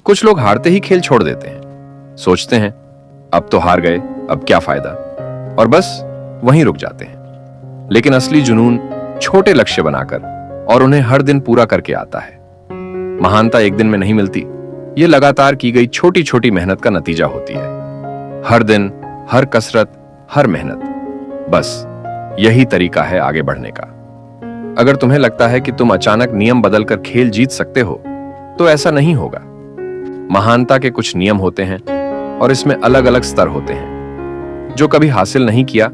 कुछ लोग हारते ही खेल छोड़ देते हैं, सोचते हैं अब तो हार गए, अब क्या फायदा, और बस वहीं रुक जाते हैं। लेकिन असली जुनून छोटे लक्ष्य बनाकर और उन्हें हर दिन पूरा करके आता है। महानता एक दिन में नहीं मिलती, ये लगातार की गई छोटी छोटी मेहनत का नतीजा होती है। हर दिन, हर कसरत, हर मेहनत, बस यही तरीका है आगे बढ़ने का। अगर तुम्हें लगता है कि तुम अचानक नियम बदलकर खेल जीत सकते हो, तो ऐसा नहीं होगा। महानता के कुछ नियम होते हैं और इसमें अलग अलग स्तर होते हैं। जो कभी हासिल नहीं किया,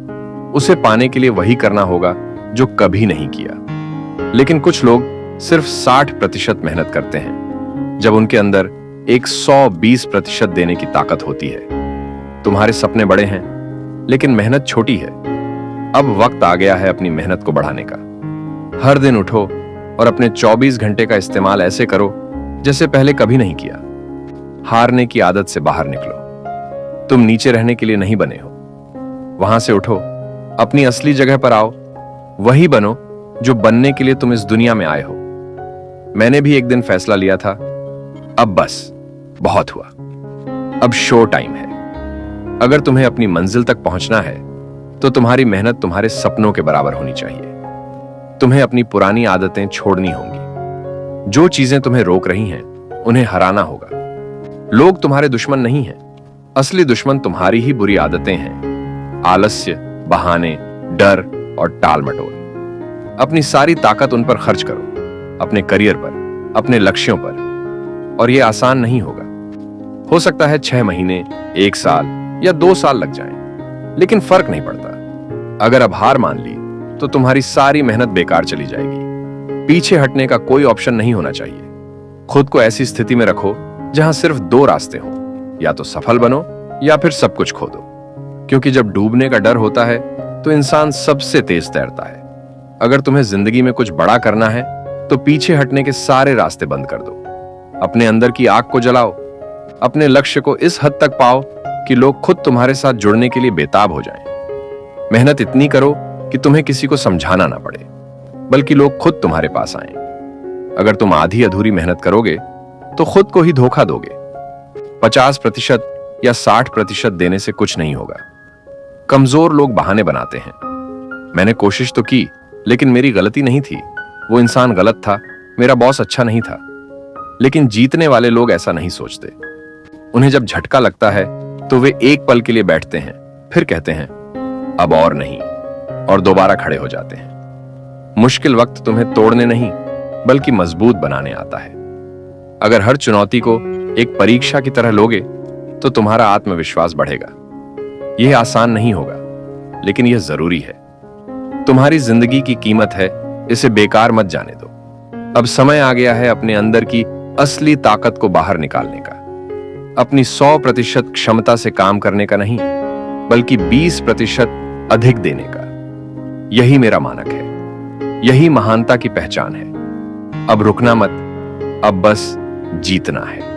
उसे पाने के लिए वही करना होगा जो कभी नहीं किया। लेकिन कुछ लोग सिर्फ 60% मेहनत करते हैं, जब उनके अंदर एक 120% देने की ताकत होती है। तुम्हारे सपने बड़े हैं, लेकिन मेहनत छोटी है। अब वक्त आ गया है अपनी मेहनत को बढ़ाने का। हर दिन उठो और अपने 24 घंटे का इस्तेमाल ऐसे करो जैसे पहले कभी नहीं किया। हारने की आदत से बाहर निकलो। तुम नीचे रहने के लिए नहीं बने हो। वहां से उठो, अपनी असली जगह पर आओ, वही बनो जो बनने के लिए तुम इस दुनिया में आए हो। मैंने भी एक दिन फैसला लिया था, अब बस बहुत हुआ, अब शो टाइम है। अगर तुम्हें अपनी मंजिल तक पहुंचना है, तो तुम्हारी मेहनत तुम्हारे सपनों के बराबर होनी चाहिए। तुम्हें अपनी पुरानी आदतें छोड़नी होंगी। जो चीजें तुम्हें रोक रही हैं, उन्हें हराना होगा। लोग तुम्हारे दुश्मन नहीं हैं, असली दुश्मन तुम्हारी ही बुरी आदतें हैं। आलस्य, बहाने, डर और टाल मटोल। अपनी सारी ताकत उन पर खर्च करो, अपने करियर पर, अपने लक्ष्यों पर। और यह आसान नहीं होगा। हो सकता है 6 महीने, 1 साल या 2 साल लग जाएं, लेकिन फर्क नहीं पड़ता। अगर अब हार मान ली, तो तुम्हारी सारी मेहनत बेकार चली जाएगी। पीछे हटने का कोई ऑप्शन नहीं होना चाहिए। खुद को ऐसी स्थिति में रखो जहां सिर्फ 2 रास्ते हों, या तो सफल बनो या फिर सब कुछ खो दो। क्योंकि जब डूबने का डर होता है, तो इंसान सबसे तेज तैरता है। अगर तुम्हें जिंदगी में कुछ बड़ा करना है, तो पीछे हटने के सारे रास्ते बंद कर दो। अपने अंदर की आग को जलाओ। अपने लक्ष्य को इस हद तक पाओ कि लोग खुद तुम्हारे साथ जुड़ने के लिए बेताब हो जाएं। मेहनत इतनी करो कि तुम्हें किसी को समझाना ना पड़े, बल्कि लोग खुद तुम्हारे पास आएं। अगर तुम आधी अधूरी मेहनत करोगे, तो खुद को ही धोखा दोगे। 50% या 60% देने से कुछ नहीं होगा। कमजोर लोग बहाने बनाते हैं। मैंने कोशिश तो की, लेकिन मेरी गलती नहीं थी। वो इंसान गलत था, मेरा बॉस अच्छा नहीं था। लेकिन जीतने वाले लोग ऐसा नहीं सोचते। उन्हें जब झटका लगता है, तो वे एक पल के लिए बैठते हैं, फिर कहते हैं अब और नहीं, और दोबारा खड़े हो जाते हैं। मुश्किल वक्त तुम्हें तोड़ने नहीं, बल्कि मजबूत बनाने आता है। अगर हर चुनौती को एक परीक्षा की तरह लोगे, तो तुम्हारा आत्मविश्वास बढ़ेगा। यह आसान नहीं होगा, लेकिन यह जरूरी है। तुम्हारी जिंदगी की कीमत है, इसे बेकार मत जाने दो। अब समय आ गया है अपने अंदर की असली ताकत को बाहर निकालने का। अपनी 100% क्षमता से काम करने का नहीं, बल्कि 20% अधिक देने का। यही मेरा मानक है, यही महानता की पहचान है। अब रुकना मत, अब बस जीतना है।